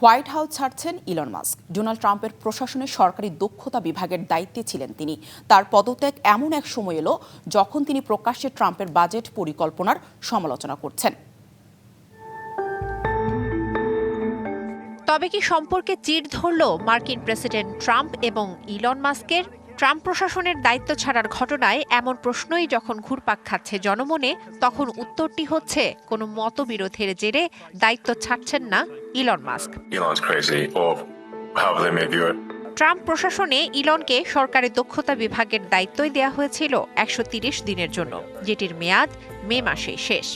White House ছাড়ছেন Elon Musk. Donald ট্রাম্পের প্রশাসনের সরকারি দক্ষতা বিভাগের দায়িত্বে ছিলেন তিনি। তার পদত্যাগ এমন এক সময় এলো যখন তিনি প্রকাশ্যে ট্রাম্পের বাজেট পরিকল্পনার সমালোচনা করছেন। তবে কি সম্পর্কে চিড় ধরল মার্কিন প্রেসিডেন্ট ট্রাম্প এবং ইলন মাস্কের? ট্রাম্প প্রশাসনের দায়িত্ব ছাড়ার ঘটনায় এমন প্রশ্নই যখন ঘুরপাক খাচ্ছে জনমনে, তখন উত্তরটি হচ্ছে কোনো মতবিরোধের জেরে দায়িত্ব ছাড়ছেন না ইলন মাস্ক। ট্রাম্প প্রশাসনে ইলনকে সরকারি দক্ষতা বিভাগের দায়িত্বই দেওয়া হয়েছিল 130 দিনের জন্য, যেটির মেয়াদ মে মাসেই শেষ।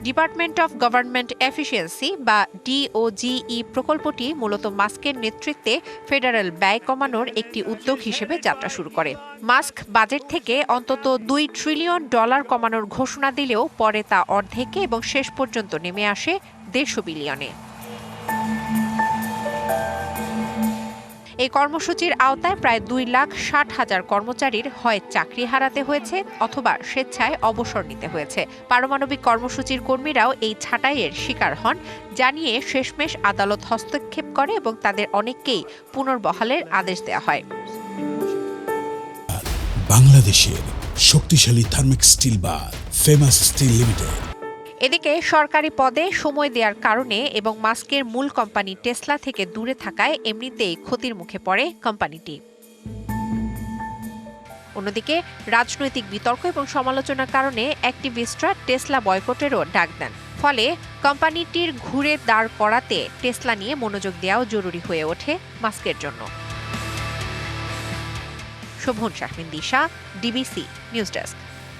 ডিপার্টমেন্ট অফ গভর্নমেন্ট এফিসিয়েন্সি বা ডিওজিই প্রকল্পটি মূলত মাস্কের নেতৃত্বে ফেডারেল ব্যয় কমানোর একটি উদ্যোগ হিসেবে যাত্রা শুরু করে। মাস্ক বাজেট থেকে অন্তত $2 ট্রিলিয়ন কমানোর ঘোষণা দিলেও পরে তা অর্ধেকে এবং শেষ পর্যন্ত নেমে আসে $150 বিলিয়নে। এই কর্মসূচির আওতায় প্রায় 2,60,000 কর্মচারীর হয় চাকরি হারাতে হয়েছে অথবা স্বেচ্ছায় অবসর নিতে হয়েছে। পারমাণবিক কর্মসূচির কর্মীরাও এই ছাঁটাইয়ের শিকার হন, জানিয়ে শেষমেশ আদালত হস্তক্ষেপ করে এবং তাদের অনেককেই পুনর্বহালের আদেশ দেওয়া হয়। বাংলাদেশের শক্তিশালী থার্মিক স্টিল বার ফেমাস স্টিল লিমিটেড। এদিকে সরকারি পদে সময় দেওয়ার কারণে এবং মাস্কের মূল কোম্পানি টেসলা থেকে দূরে থাকায় এমনিতেই ক্ষতির মুখে পড়ে কোম্পানিটি। অন্যদিকে রাজনৈতিক বিতর্ক এবং সমালোচনার কারণে অ্যাক্টিভিস্টরা টেসলা বয়কটেরও ডাক দেন। ফলে কোম্পানিটির ঘুরে দাঁড় করাতে টেসলা নিয়ে মনোযোগ দেওয়াও জরুরি হয়ে ওঠে মাস্কের জন্য। শোভন শাহমিন দিশা, ডিবিসি নিউজ ডেস্ক।